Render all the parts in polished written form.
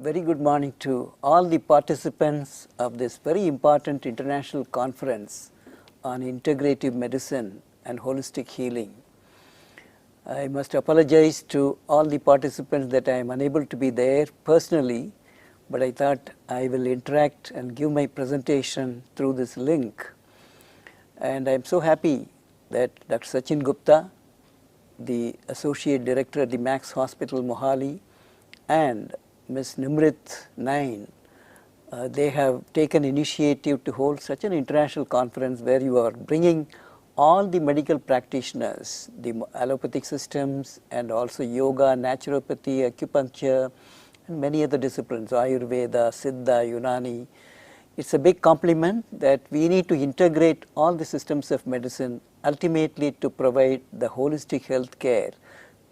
Very good morning to all the participants of this very important international conference on integrative medicine and holistic healing. I must apologize to all the participants that I am unable to be there personally, but I thought I will interact and give my presentation through this link. And I am so happy that Dr. Sachin Gupta, the Associate Director at the Max Hospital, Mohali, and Ms. Nimrit Nain, they have taken initiative to hold such an international conference where you are bringing all the medical practitioners, the allopathic systems, and also yoga, naturopathy, acupuncture, and many other disciplines, Ayurveda, Siddha, Unani. It's a big compliment that we need to integrate all the systems of medicine ultimately to provide the holistic health care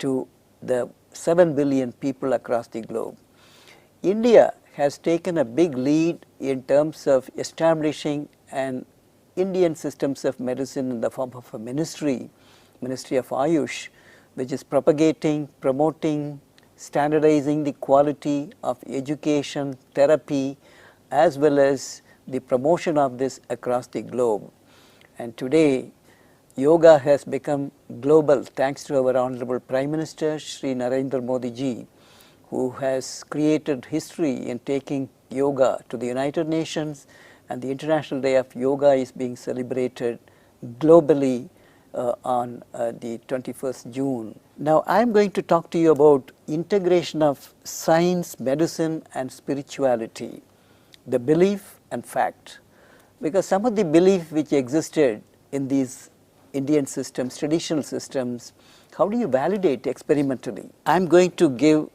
to the 7 billion people across the globe. India has taken a big lead in terms of establishing an Indian systems of medicine in the form of a Ministry of Ayush, which is propagating, promoting, standardizing the quality of education, therapy, as well as the promotion of this across the globe. And today, yoga has become global thanks to our Honorable Prime Minister, Shri Narendra Modi ji, who has created history in taking yoga to the United Nations, and the International Day of Yoga is being celebrated globally on the 21st June. Now I am going to talk to you about integration of science, medicine and spirituality, the belief and fact. Because some of the belief which existed in these Indian systems, traditional systems, how do you validate experimentally? I am going to give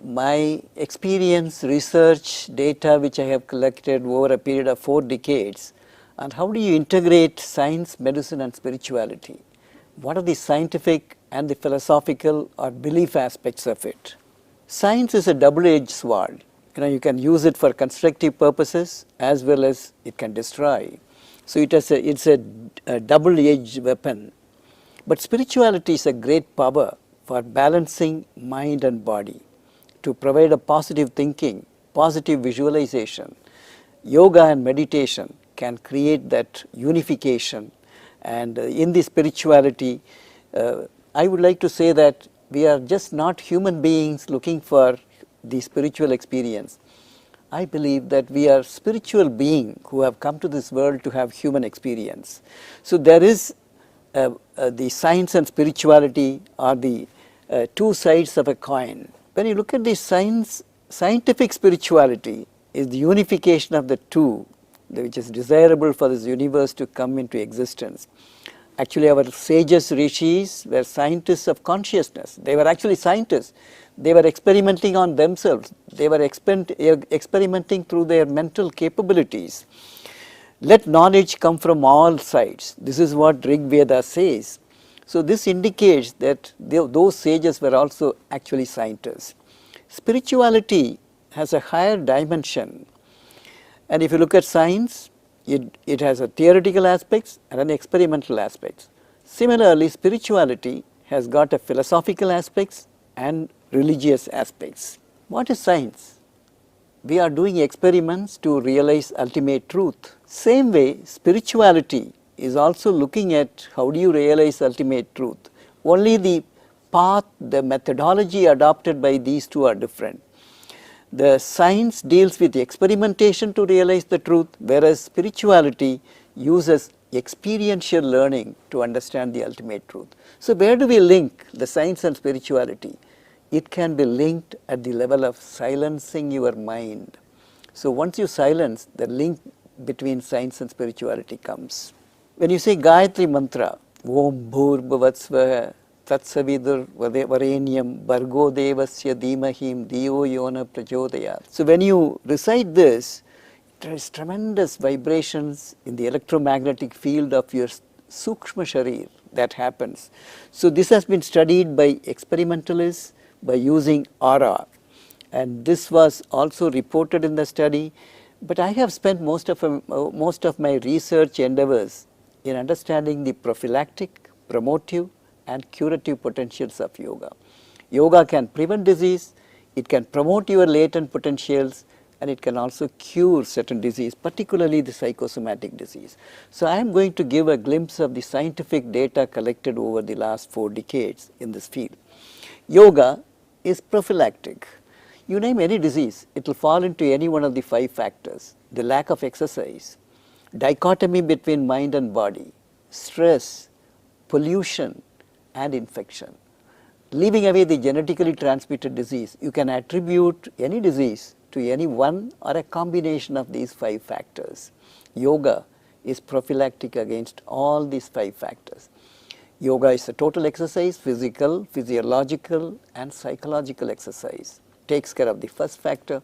my experience, research, data which I have collected over a period of 4 decades, and how do you integrate science, medicine and spirituality? What are the scientific and the philosophical or belief aspects of it? Science is a double-edged sword. You can use it for constructive purposes as well as it can destroy. So it's a double-edged weapon. But spirituality is a great power for balancing mind and body, to provide a positive thinking, positive visualization. Yoga and meditation can create that unification. And in the spirituality, I would like to say that we are just not human beings looking for the spiritual experience. I believe that we are spiritual beings who have come to this world to have human experience. So there is the science and spirituality are the two sides of a coin. When you look at the scientific spirituality is the unification of the two, which is desirable for this universe to come into existence. Actually, our sages, rishis were scientists of consciousness. They were actually scientists. They were experimenting on themselves. They were experimenting through their mental capabilities. Let knowledge come from all sides. This is what Rig Veda says. So this indicates that those sages were also actually scientists. Spirituality has a higher dimension, and if you look at science, it has a theoretical aspects and an experimental aspects. Similarly, spirituality has got a philosophical aspects and religious aspects. What is science? We are doing experiments to realize ultimate truth. Same way, spirituality is also looking at how do you realize ultimate truth. Only the path, the methodology adopted by these two are different. The science deals with experimentation to realize the truth, whereas spirituality uses experiential learning to understand the ultimate truth. So where do we link the science and spirituality? It can be linked at the level of silencing your mind. So once you silence, the link between science and spirituality comes. When you say Gayatri Mantra, Om Bhur Bhuvatsvaha Tatsavidur Varenyam Bhargo Devasya Dhimahim Dhiyo Yona Prachodayat. So when you recite this, there is tremendous vibrations in the electromagnetic field of your Sukshma Sharir that happens. So this has been studied by experimentalists by using aura, and this was also reported in the study. But I have spent most of my research endeavors in understanding the prophylactic, promotive and curative potentials of yoga. Yoga can prevent disease, it can promote your latent potentials, and it can also cure certain disease, particularly the psychosomatic disease. So I am going to give a glimpse of the scientific data collected over the last 4 decades in this field. Yoga is prophylactic. You name any disease, it will fall into any one of the 5 factors: the lack of exercise, dichotomy between mind and body, stress, pollution, and infection. Leaving away the genetically transmitted disease, you can attribute any disease to any one or a combination of these 5 factors. Yoga is prophylactic against all these 5 factors. Yoga is a total exercise, physical, physiological, and psychological exercise. Takes care of the first factor.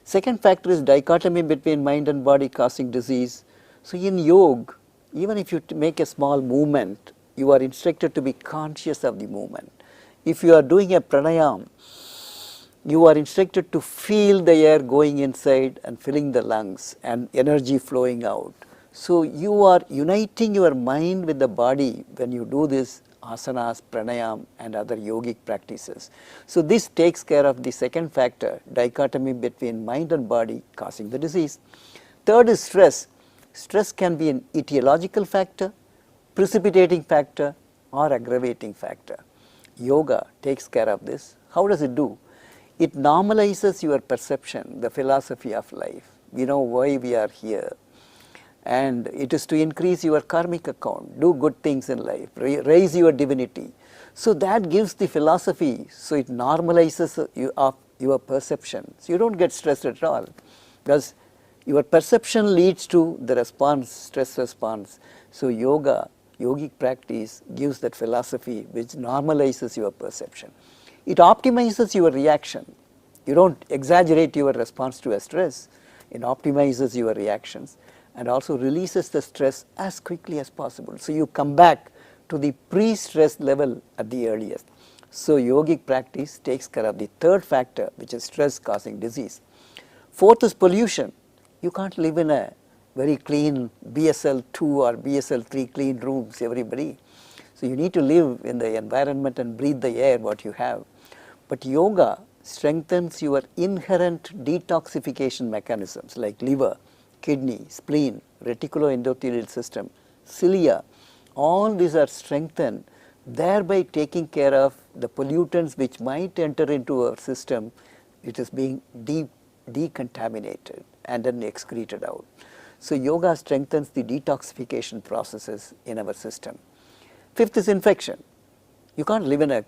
Second factor is dichotomy between mind and body causing disease. So in yoga, even if you make a small movement, you are instructed to be conscious of the movement. If you are doing a pranayama, you are instructed to feel the air going inside and filling the lungs and energy flowing out. So you are uniting your mind with the body when you do this asanas, pranayama, and other yogic practices. So this takes care of the second factor, dichotomy between mind and body causing the disease. Third is stress. Stress can be an etiological factor, precipitating factor, or aggravating factor. Yoga takes care of this. How does it do? It normalizes your perception, the philosophy of life. We know why we are here. And it is to increase your karmic account, do good things in life, raise your divinity. So that gives the philosophy, so it normalizes your perception. So you don't get stressed at all, because your perception leads to the response, stress response. So yogic practice gives that philosophy which normalizes your perception. It optimizes your reaction. You don't exaggerate your response to a stress. It optimizes your reactions and also releases the stress as quickly as possible. So you come back to the pre-stress level at the earliest. So yogic practice takes care of the third factor, which is stress causing disease. Fourth is pollution. You can't live in a very clean BSL-2 or BSL-3 clean rooms, everybody. So you need to live in the environment and breathe the air what you have. But yoga strengthens your inherent detoxification mechanisms like liver, kidney, spleen, reticuloendothelial system, cilia. All these are strengthened, thereby taking care of the pollutants which might enter into our system. It is being decontaminated and then excreted out. So yoga strengthens the detoxification processes in our system. Fifth is infection. You can't live in a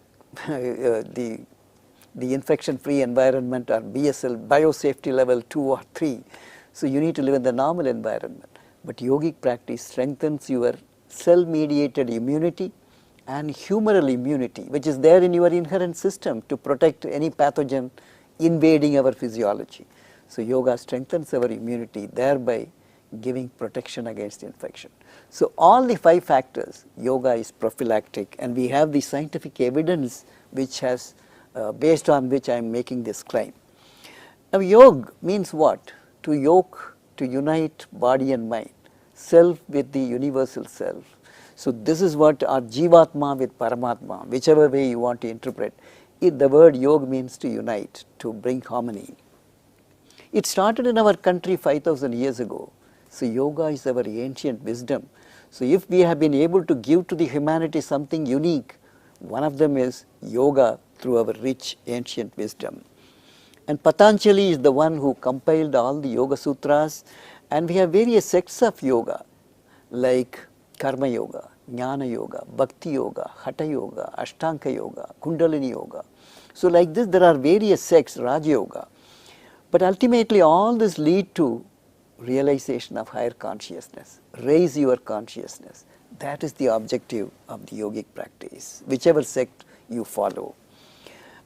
the infection-free environment or BSL, biosafety level 2 or 3. So you need to live in the normal environment. But yogic practice strengthens your cell-mediated immunity and humoral immunity, which is there in your inherent system to protect any pathogen invading our physiology. So yoga strengthens our immunity, thereby giving protection against infection. So all the 5 factors, yoga is prophylactic, and we have the scientific evidence which has, based on which I am making this claim. Now yoga means what? To yoke, to unite body and mind, self with the universal self. So this is what our Jivatma with Paramatma, whichever way you want to interpret. The word yoga means to unite, to bring harmony. It started in our country 5,000 years ago. So yoga is our ancient wisdom. So if we have been able to give to the humanity something unique, one of them is yoga through our rich ancient wisdom. And Patanjali is the one who compiled all the Yoga Sutras, and we have various sects of yoga like Karma Yoga, Jnana Yoga, Bhakti Yoga, Hatha Yoga, Ashtanga Yoga, Kundalini Yoga. So like this there are various sects, Raja Yoga. But ultimately all this lead to realization of higher consciousness, raise your consciousness. That is the objective of the yogic practice, whichever sect you follow.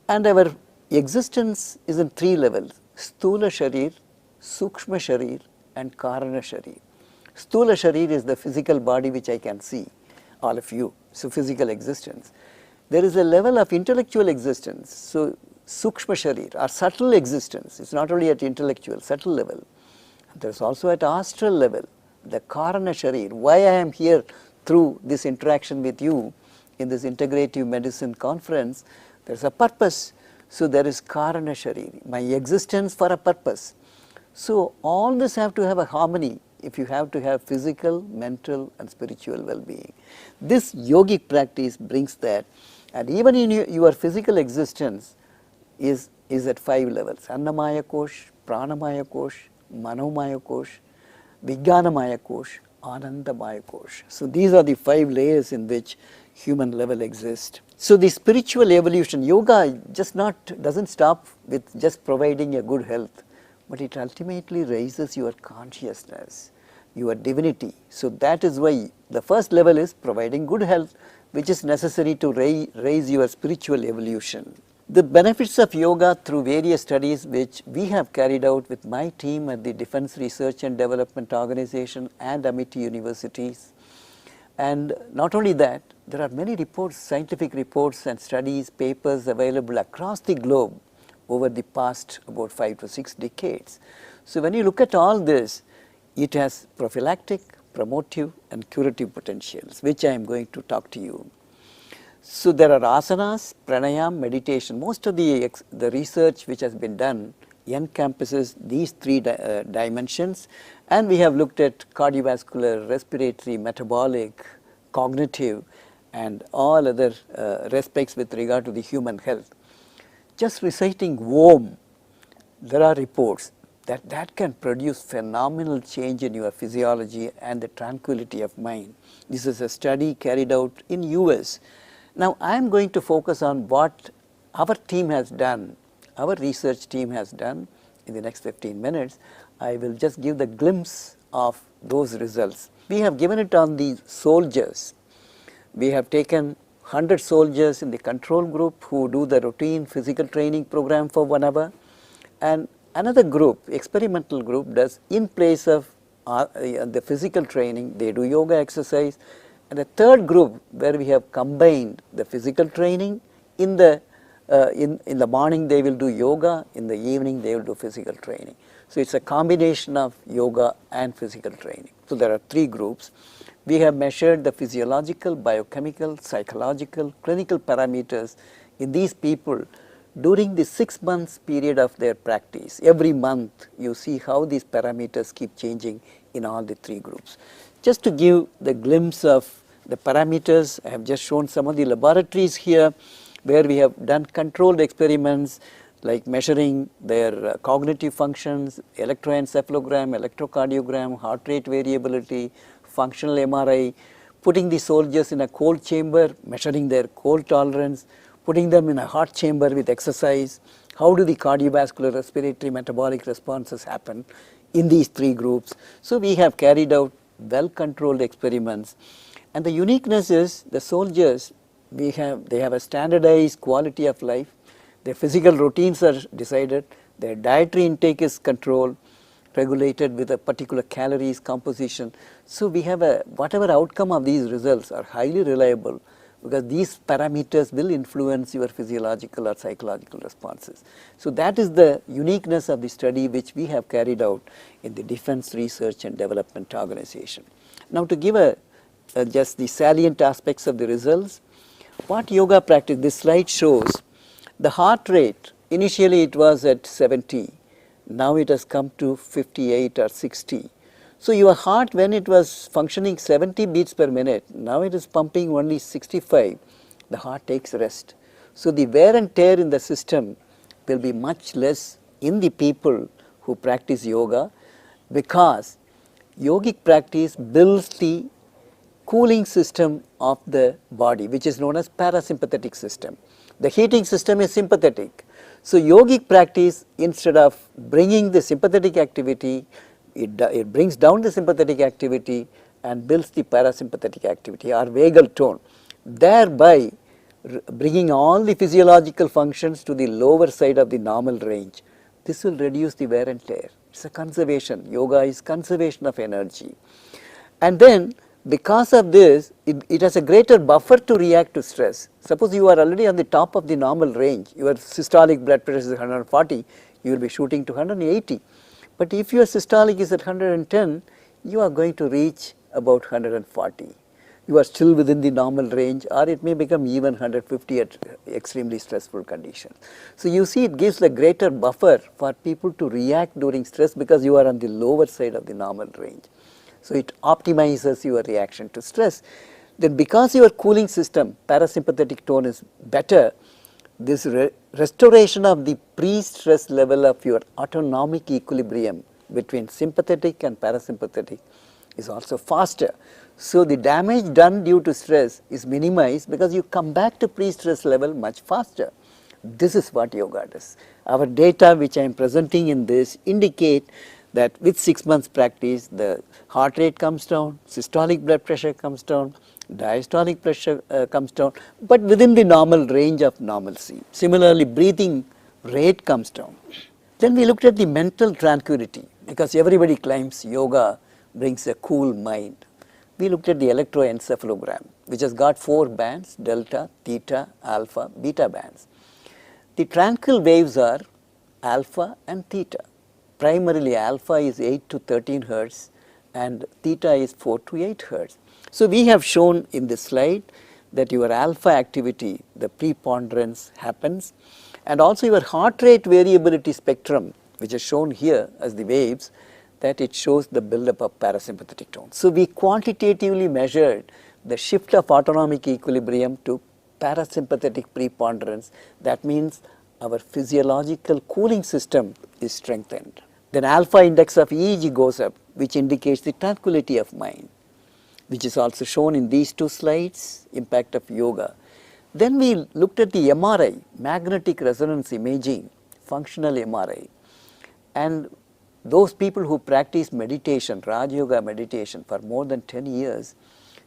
And our existence is in 3 levels: Sthula Sharir, Sukshma Sharir, and Karana Sharir. Sthula Sharir is the physical body which I can see, all of you, so physical existence. There is a level of intellectual existence, so Sukshma Sharir, or subtle existence. It's not only at intellectual, subtle level. There is also at astral level, the Karana Sharir. Why I am here through this interaction with you in this integrative medicine conference, there is a purpose So there is karana shariri, my existence for a purpose. So all this have to have a harmony if you have to have physical, mental and spiritual well-being. This yogic practice brings that, and even in your physical existence is at 5 levels: Annamaya Kosh, Pranamaya Kosh, Manomaya Kosh, Vijnanamaya Kosh, Anandamaya Kosh. So these are the 5 layers in which human level exists. So the spiritual evolution, yoga doesn't stop with just providing a good health, but it ultimately raises your consciousness, your divinity. So that is why the first level is providing good health, which is necessary to raise your spiritual evolution. The benefits of yoga through various studies which we have carried out with my team at the Defense Research and Development Organization and Amity Universities. And not only that, there are many reports, scientific reports and studies, papers available across the globe over the past about 5 to 6 decades. So when you look at all this, it has prophylactic, promotive and curative potentials, which I am going to talk to you. So there are asanas, pranayam, meditation. Most of the research which has been done encompasses these 3 dimensions, and we have looked at cardiovascular, respiratory, metabolic, cognitive and all other aspects with regard to the human health. Just reciting Om, there are reports that can produce phenomenal change in your physiology and the tranquility of mind. This is a study carried out in US. Now I am going to focus on what our team has done, our research team has done in the next 15 minutes. I will just give the glimpse of those results. We have given it on the soldiers. We have taken 100 soldiers in the control group who do the routine physical training program for 1 hour, and another group, experimental group, does in place of the physical training, they do yoga exercise, and a third group where we have combined the physical training in the morning they will do yoga, in the evening they will do physical training. So it's a combination of yoga and physical training. So there are 3 groups. We have measured the physiological, biochemical, psychological, clinical parameters in these people during the 6 months period of their practice. Every month you see how these parameters keep changing in all the 3 groups. Just to give the glimpse of the parameters, I have just shown some of the laboratories here where we have done controlled experiments like measuring their cognitive functions, electroencephalogram, electrocardiogram, heart rate variability, functional MRI, putting the soldiers in a cold chamber, measuring their cold tolerance, putting them in a hot chamber with exercise. How do the cardiovascular, respiratory, metabolic responses happen in these 3 groups? So we have carried out well-controlled experiments, and the uniqueness is the soldiers, they have a standardized quality of life, their physical routines are decided, their dietary intake is controlled, regulated with a particular calories composition. So we have whatever outcome of these results are highly reliable, because these parameters will influence your physiological or psychological responses. So that is the uniqueness of the study which we have carried out in the Defense Research and Development Organization. Now to give just the salient aspects of the results, what yoga practice, this slide shows the heart rate. Initially it was at 70, now it has come to 58 or 60. So your heart, when it was functioning 70 beats per minute, now it is pumping only 65, the heart takes rest. So the wear and tear in the system will be much less in the people who practice yoga, because yogic practice builds the cooling system of the body, which is known as parasympathetic system. The heating system is sympathetic. So yogic practice, instead of bringing the sympathetic activity, it brings down the sympathetic activity and builds the parasympathetic activity or vagal tone, thereby bringing all the physiological functions to the lower side of the normal range. This will reduce the wear and tear. It's a conservation. Yoga is conservation of energy. And then because of this, it has a greater buffer to react to stress. Suppose you are already on the top of the normal range, your systolic blood pressure is 140, you will be shooting to 180. But if your systolic is at 110, you are going to reach about 140. you are still within the normal range, or it may become even 150 at extremely stressful conditions. So you see, it gives a greater buffer for people to react during stress because you are on the lower side of the normal range. So it optimizes your reaction to stress. Then because your cooling system, parasympathetic tone is better, this restoration of the pre-stress level of your autonomic equilibrium between sympathetic and parasympathetic is also faster. So the damage done due to stress is minimized because you come back to pre-stress level much faster. This is what yoga does. Our data which I am presenting in this indicate that with 6 months practice, the heart rate comes down, systolic blood pressure comes down, diastolic pressure comes down, but within the normal range of normalcy. Similarly, breathing rate comes down. Then we looked at the mental tranquility, because everybody claims yoga brings a cool mind. We looked at the electroencephalogram, which has got 4 bands, delta, theta, alpha, beta bands. The tranquil waves are alpha and theta. Primarily alpha is 8 to 13 hertz and theta is 4 to 8 hertz. So we have shown in this slide that your alpha activity, the preponderance happens, and also your heart rate variability spectrum, which is shown here as the waves, that it shows the buildup of parasympathetic tone. So we quantitatively measured the shift of autonomic equilibrium to parasympathetic preponderance. That means our physiological cooling system is strengthened. Then alpha index of EEG goes up, which indicates the tranquility of mind, which is also shown in these 2 slides, impact of yoga. Then we looked at the MRI, magnetic resonance imaging, functional MRI, and those people who practice meditation, Raj Yoga meditation for more than 10 years,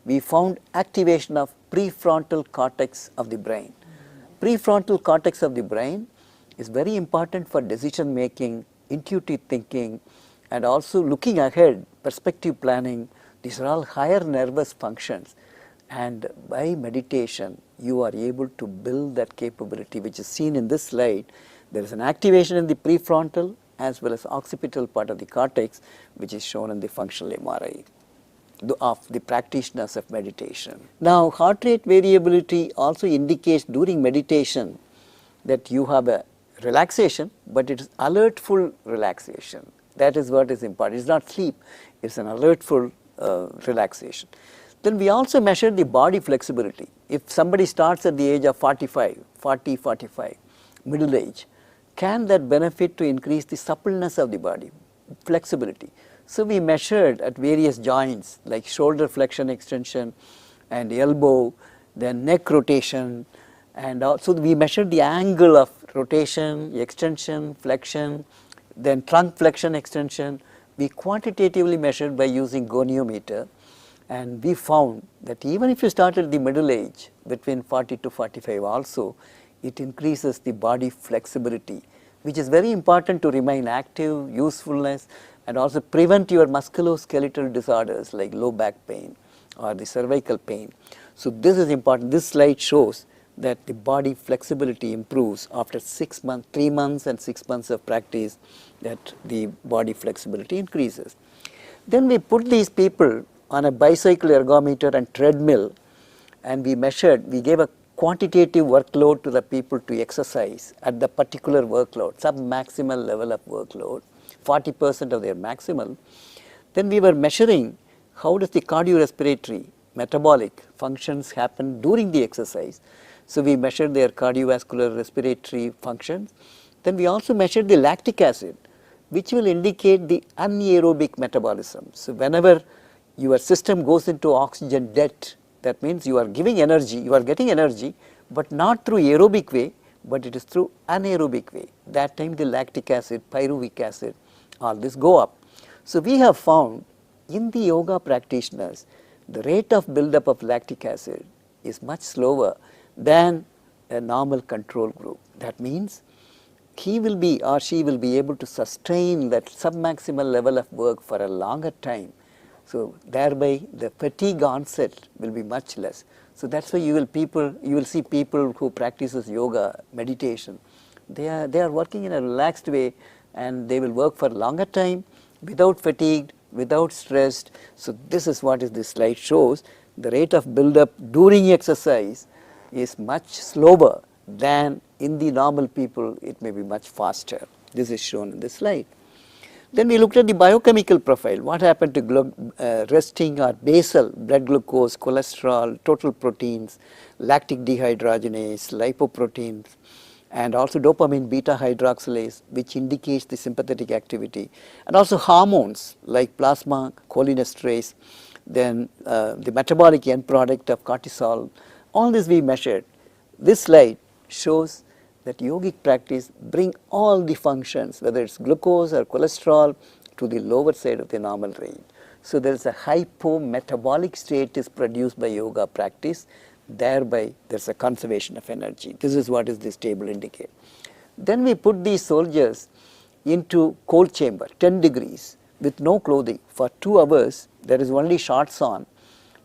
we found activation of prefrontal cortex of the brain. Prefrontal cortex of the brain is very important for decision making, intuitive thinking, and also looking ahead, perspective planning. These are all higher nervous functions, and by meditation you are able to build that capability, which is seen in this slide. There is an activation in the prefrontal as well as occipital part of the cortex, which is shown in the functional MRI of the practitioners of meditation. Now, heart rate variability also indicates during meditation that you have a relaxation, but it is alertful relaxation. That is what is important. It is not sleep, it is an alertful relaxation. Then we also measure the body flexibility. If somebody starts at the age of 45, middle age, can that benefit to increase the suppleness of the body, flexibility? So we measured at various joints like shoulder flexion extension and elbow, then neck rotation, and also we measured the angle of rotation, extension, flexion, then trunk flexion extension. We quantitatively measured by using goniometer, and we found that even if you start at the middle age, between 40 to 45 also, it increases the body flexibility, which is very important to remain active, usefulness, and also prevent your musculoskeletal disorders like low back pain or the cervical pain. So this is important. This slide shows that the body flexibility improves after 6 months, 3 months and 6 months of practice, that the body flexibility increases. Then we put these people on a bicycle ergometer and treadmill, and we measured, we gave a quantitative workload to the people to exercise at the particular workload, sub-maximal level of workload, 40% of their maximal. Then we were measuring how does the cardiorespiratory, metabolic functions happen during the exercise. So we measured their cardiovascular respiratory functions. Then we also measured the lactic acid, which will indicate the anaerobic metabolism. So whenever your system goes into oxygen debt, that means you are giving energy, you are getting energy, but not through aerobic way, but it is through anaerobic way. That time the lactic acid, pyruvic acid, all this go up. So we have found in the yoga practitioners, the rate of buildup of lactic acid is much slower than a normal control group. That means he will be or she will be able to sustain that submaximal level of work for a longer time. So thereby the fatigue onset will be much less. So that's why you will see people who practices yoga, meditation, they are working in a relaxed way, and they will work for a longer time without fatigue, without stress. So this is what this slide shows, the rate of build-up during exercise is much slower than in the normal people. It may be much faster. This is shown in this slide. Then we looked at the biochemical profile. What happened to resting or basal blood glucose, cholesterol, total proteins, lactic dehydrogenase, lipoproteins, and also dopamine beta hydroxylase, which indicates the sympathetic activity, and also hormones like plasma cholinesterase, then the metabolic end product of cortisol. All this we measured. This slide shows that yogic practice bring all the functions, whether it's glucose or cholesterol, to the lower side of the normal range. So there is a hypometabolic state is produced by yoga practice, thereby there's a conservation of energy. This is what is this table indicate. Then we put these soldiers into cold chamber, 10 degrees, with no clothing for 2 hours. There is only shorts on.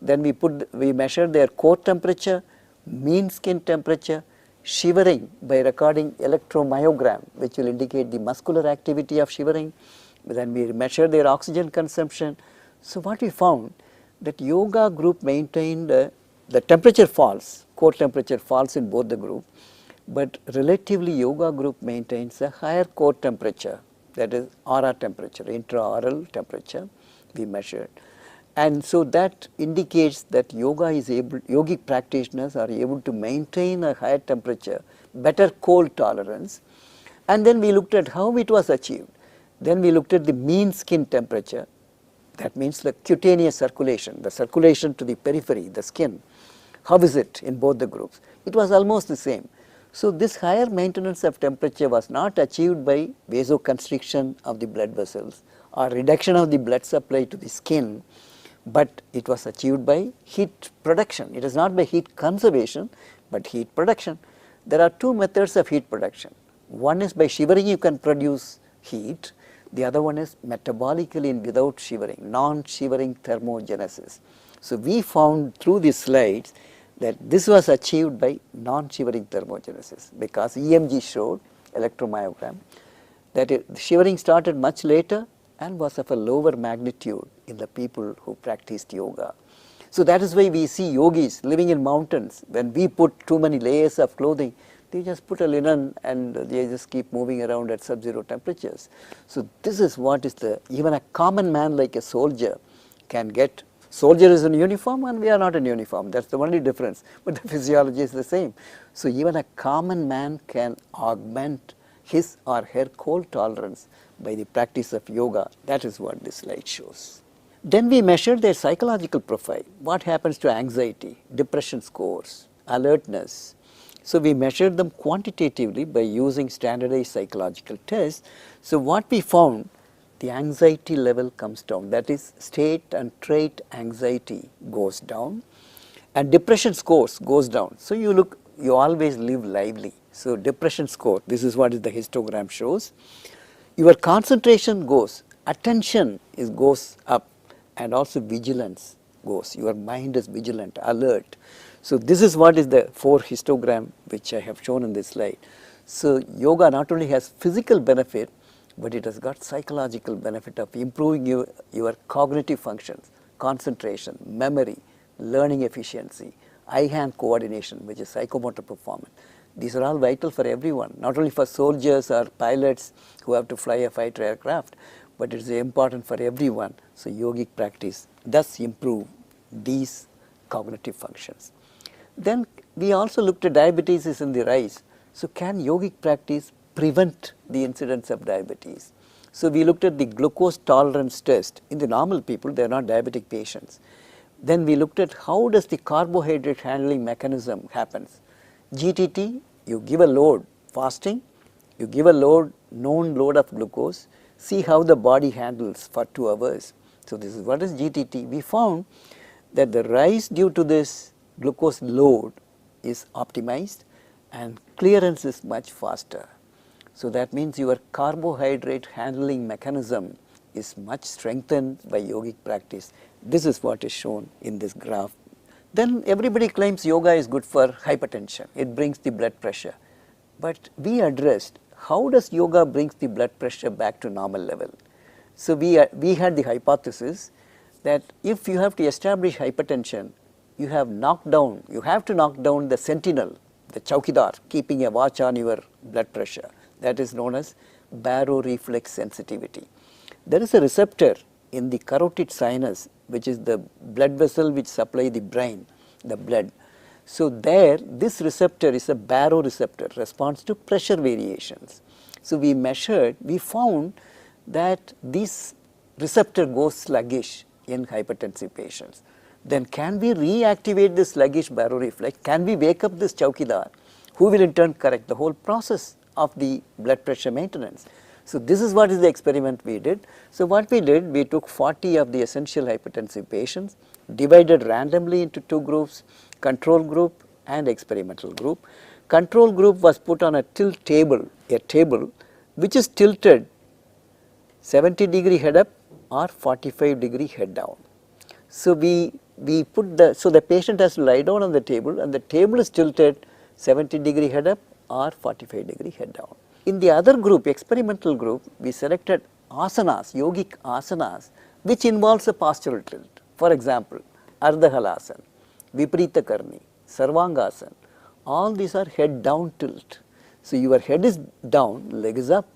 Then we measure their core temperature, mean skin temperature, shivering by recording electromyogram, which will indicate the muscular activity of shivering. Then we measure their oxygen consumption. So what we found, that yoga group maintained the temperature falls, core temperature falls in both the group, but relatively yoga group maintains a higher core temperature, that is aura temperature, intraoral temperature we measured. And so that indicates that yogic practitioners are able to maintain a higher temperature, better cold tolerance. And then we looked at how it was achieved. Then we looked at the mean skin temperature. That means the cutaneous circulation, the circulation to the periphery, the skin. How is it in both the groups? It was almost the same. So this higher maintenance of temperature was not achieved by vasoconstriction of the blood vessels or reduction of the blood supply to the skin, but it was achieved by heat production. It is not by heat conservation, but heat production. There are 2 methods of heat production. One is by shivering you can produce heat. The other one is metabolically and without shivering, non-shivering thermogenesis. So we found through these slides that this was achieved by non-shivering thermogenesis, because EMG showed, electromyogram, that shivering started much later and was of a lower magnitude in the people who practiced yoga. So that is why we see yogis living in mountains. When we put too many layers of clothing, they just put a linen and they just keep moving around at sub-zero temperatures. So this is what is even a common man like a soldier can get. Soldier is in uniform and we are not in uniform. That's the only difference, but the physiology is the same. So even a common man can augment his or her cold tolerance by the practice of yoga. That is what this slide shows. Then we measured their psychological profile. What happens to anxiety, depression scores, alertness. So we measured them quantitatively by using standardized psychological tests. So what we found, the anxiety level comes down. That is, state and trait anxiety goes down and depression scores goes down. So you always live lively. So depression score, this is what the histogram shows. Your concentration goes, attention goes up, and also vigilance goes. Your mind is vigilant, alert. So this is what is the 4 histogram which I have shown in this slide. So yoga not only has physical benefit, but it has got psychological benefit of improving your cognitive functions, concentration, memory, learning efficiency, eye-hand coordination, which is psychomotor performance. These are all vital for everyone, not only for soldiers or pilots who have to fly a fighter aircraft, but it is important for everyone. So yogic practice does improve these cognitive functions. Then we also looked at diabetes is in the rise. So can yogic practice prevent the incidence of diabetes? So we looked at the glucose tolerance test. In the normal people, they are not diabetic patients. Then we looked at how does the carbohydrate handling mechanism happens. GTT, you give a load fasting, you give a load, known load of glucose, see how the body handles for 2 hours. So this is what is GTT. We found that the rise due to this glucose load is optimized and clearance is much faster. So that means your carbohydrate handling mechanism is much strengthened by yogic practice. This is what is shown in this graph. Then everybody claims yoga is good for hypertension. It brings the blood pressure. But we addressed how does yoga brings the blood pressure back to normal level. So we had the hypothesis that if you have to establish hypertension, you have knocked down, you have to knock down the sentinel, the chowkidar, keeping a watch on your blood pressure. That is known as baroreflex sensitivity. There is a receptor in the carotid sinus, which is the blood vessel which supply the brain, the blood. So there, this receptor is a baroreceptor, responds to pressure variations. So we measured, we found that this receptor goes sluggish in hypertensive patients. Then can we reactivate this sluggish baroreflex? Can we wake up this chowkidar, who will in turn correct the whole process of the blood pressure maintenance? So this is what is the experiment we did. So what we did, we took 40 of the essential hypertensive patients, divided randomly into two groups, control group and experimental group. Control group was put on a tilt table, a table which is tilted 70-degree head up or 45-degree head down. So we put the patient has to lie down on the table, and the table is tilted 70-degree head up or 45-degree head down. In the other group, experimental group, we selected asanas, yogic asanas, which involves a postural tilt. For example, Ardha Halasana, Viparita Karni, Sarvangasana, all these are head down tilt. So your head is down, leg is up.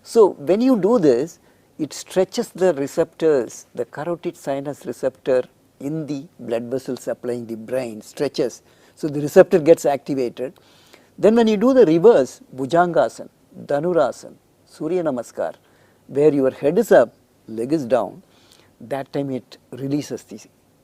So when you do this, it stretches the receptors, the carotid sinus receptor in the blood vessel supplying the brain stretches. So the receptor gets activated. Then when you do the reverse, Bhujangasana, Dhanurasana, Surya Namaskar, where your head is up, leg is down, that time it releases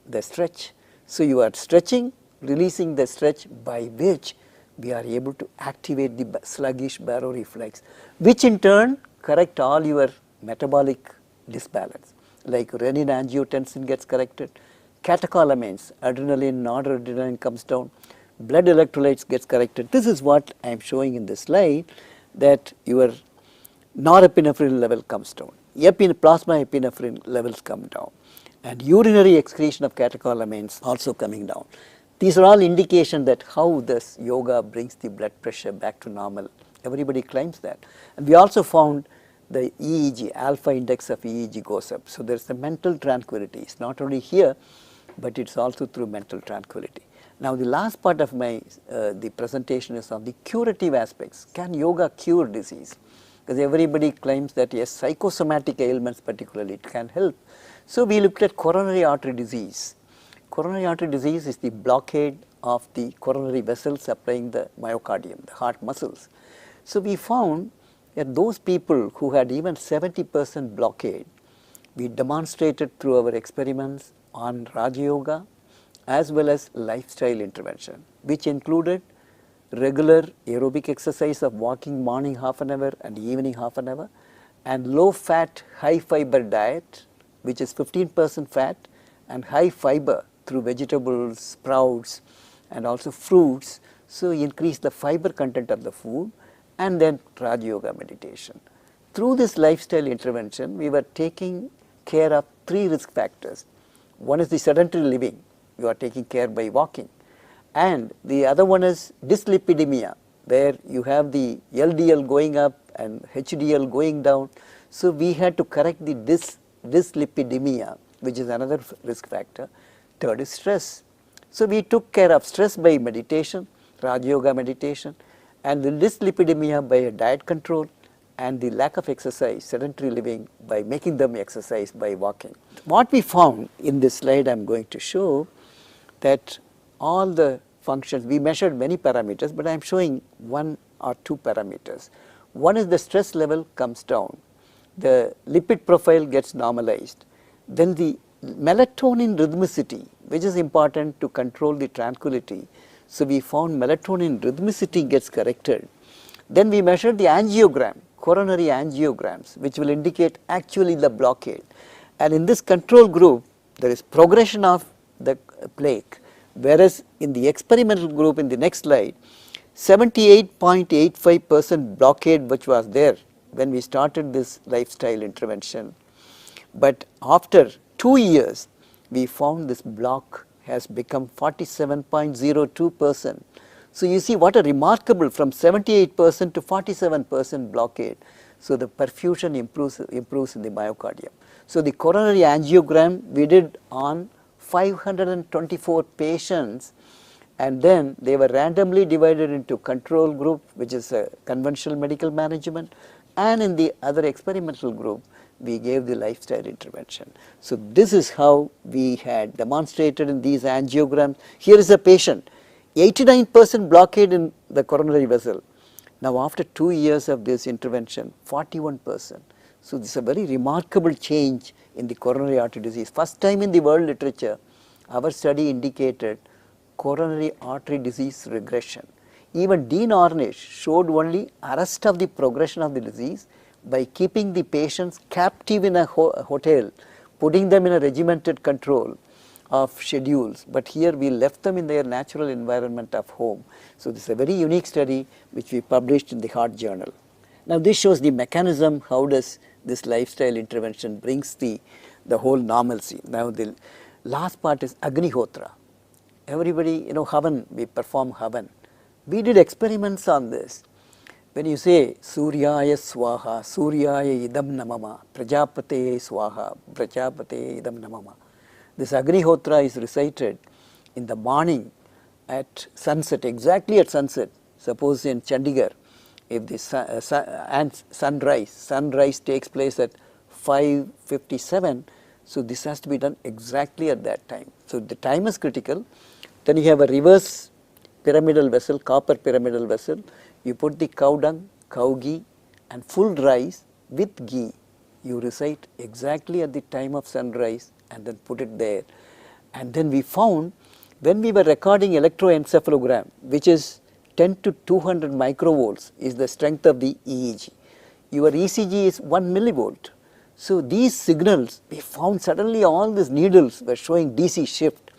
the stretch. So you are stretching, releasing the stretch, by which we are able to activate the sluggish baroreflex, which in turn correct all your metabolic disbalance, like renin-angiotensin gets corrected, catecholamines, adrenaline, noradrenaline comes down, blood electrolytes gets corrected. This is what I am showing in this slide, that your norepinephrine level comes down, plasma epinephrine levels come down, and urinary excretion of catecholamines also coming down. These are all indications that how this yoga brings the blood pressure back to normal. Everybody claims that. And we also found the EEG, alpha index of EEG goes up. So there is the mental tranquility. It's not only here, but it's also through mental tranquility. Now the last part of my the presentation is on the curative aspects. Can yoga cure disease? Because everybody claims that yes, psychosomatic ailments particularly it can help. So we looked at coronary artery disease. Coronary artery disease is the blockade of the coronary vessels supplying the myocardium, the heart muscles. So we found that those people who had even 70% blockade, we demonstrated through our experiments on Raja Yoga as well as lifestyle intervention, which included regular aerobic exercise of walking morning half an hour and evening half an hour, and low fat, high fiber diet, which is 15% fat and high fiber through vegetables, sprouts and also fruits. So increase the fiber content of the food, and then Raja Yoga meditation. Through this lifestyle intervention, we were taking care of 3 risk factors. One is the sedentary living, you are taking care by walking. And the other one is dyslipidemia, where you have the LDL going up and HDL going down. So we had to correct the dyslipidemia, which is another risk factor. Third is stress. So we took care of stress by meditation, Raja Yoga meditation, and the dyslipidemia by a diet control, and the lack of exercise, sedentary living, by making them exercise by walking. What we found in this slide I am going to show, that all the functions, we measured many parameters, but I am showing 1 or 2 parameters. One is the stress level comes down, the lipid profile gets normalized, then the melatonin rhythmicity, which is important to control the tranquility. So we found melatonin rhythmicity gets corrected. Then we measured the angiogram, coronary angiograms, which will indicate actually the blockade. And in this control group, there is progression of the plaque, whereas in the experimental group in the next slide, 78.85% blockade which was there when we started this lifestyle intervention. But after 2 years, we found this block has become 47.02%. So you see what a remarkable, from 78% to 47% blockade. So the perfusion improves in the myocardium. So the coronary angiogram we did on 524 patients, and then they were randomly divided into control group, which is a conventional medical management, and in the other experimental group, we gave the lifestyle intervention. So this is how we had demonstrated in these angiograms. Here is a patient, 89% blockade in the coronary vessel. Now after 2 years of this intervention, 41%. So this is a very remarkable change in the coronary artery disease. First time in the world literature, our study indicated coronary artery disease regression. Even Dean Ornish showed only arrest of the progression of the disease by keeping the patients captive in a hotel, putting them in a regimented control of schedules, but here we left them in their natural environment of home. So this is a very unique study which we published in the Heart Journal. Now this shows the mechanism, how does this lifestyle intervention brings the whole normalcy. Now the last part is Agnihotra. Everybody, Havan, we perform Havan. We did experiments on this. When you say Suryaya Swaha, Suryaya Idam Namama, Prajapate Swaha, Prajapate Idam Namama. This Agnihotra is recited in the morning at sunset, exactly at sunset. Suppose in Chandigarh, if the sunrise takes place at 5:57, so this has to be done exactly at that time. So the time is critical. Then you have a reverse pyramidal vessel, copper pyramidal vessel. You put the cow dung, cow ghee and full rice with ghee. You recite exactly at the time of sunrise and then put it there. And then we found when we were recording electroencephalogram, which is 10 to 200 microvolts is the strength of the EEG. Your ECG is 1 millivolt. So these signals, we found suddenly all these needles were showing DC shift,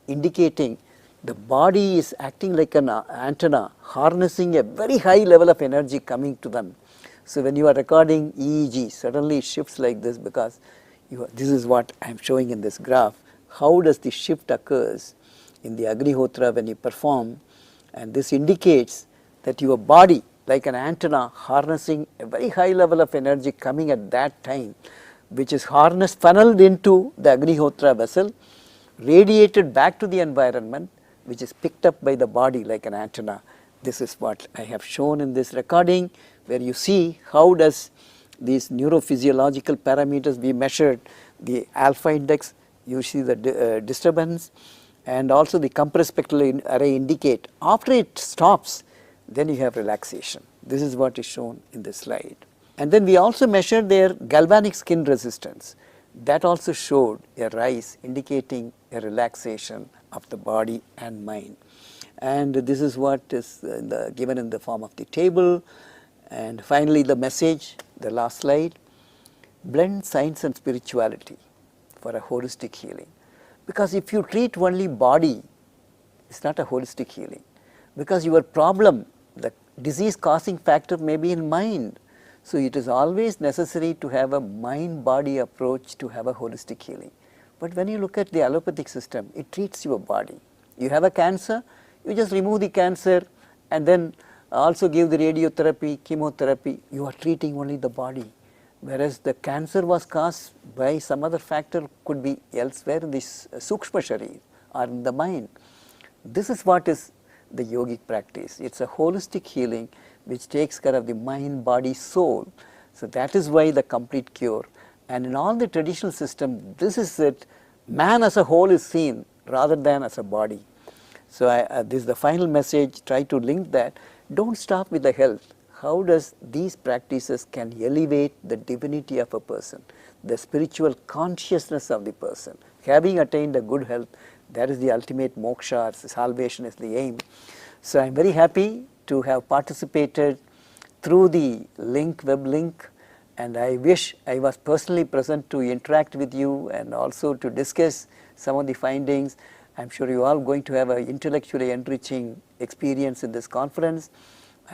indicating the body is acting like an antenna, harnessing a very high level of energy coming to them. So when you are recording EEG, suddenly it shifts like this because this is what I am showing in this graph. How does the shift occurs in the Agnihotra when you perform, and this indicates that your body, like an antenna, harnessing a very high level of energy coming at that time, which is harnessed, funneled into the Agnihotra vessel, radiated back to the environment, which is picked up by the body like an antenna. This is what I have shown in this recording, where you see how does these neurophysiological parameters be measured, the alpha index, you see the disturbance, and also the compressed spectral array indicate. After it stops, then you have relaxation. This is what is shown in this slide. And then we also measured their galvanic skin resistance. That also showed a rise indicating a relaxation of the body and mind. And this is what is given in the form of the table. And finally the message, the last slide, blend science and spirituality for a holistic healing. Because if you treat only body, it's not a holistic healing. Because your problem, the disease causing factor may be in mind. So it is always necessary to have a mind-body approach to have a holistic healing. But when you look at the allopathic system, it treats your body. You have a cancer, you just remove the cancer and then also give the radiotherapy, chemotherapy. You are treating only the body. Whereas the cancer was caused by some other factor, could be elsewhere in this Sukshma Sharir or in the mind. This is what is the yogic practice. It's a holistic healing which takes care of the mind, body, soul. So that is why the complete cure. And in all the traditional system, this is it. Man as a whole is seen rather than as a body. So this is the final message. Try to link that. Don't stop with the health. How does these practices can elevate the divinity of a person, the spiritual consciousness of the person. Having attained a good health, that is the ultimate moksha, salvation is the aim. So I am very happy to have participated through the web link, and I wish I was personally present to interact with you and also to discuss some of the findings. I am sure you are all going to have an intellectually enriching experience in this conference.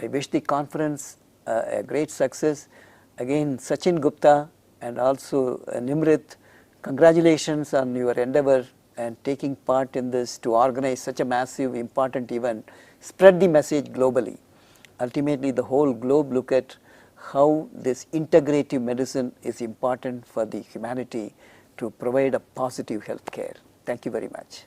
I wish the conference a great success. Again, Sachin Gupta and also Nimrit, congratulations on your endeavor and taking part in this to organize such a massive important event. Spread the message globally. Ultimately, the whole globe look at how this integrative medicine is important for the humanity to provide a positive health care. Thank you very much.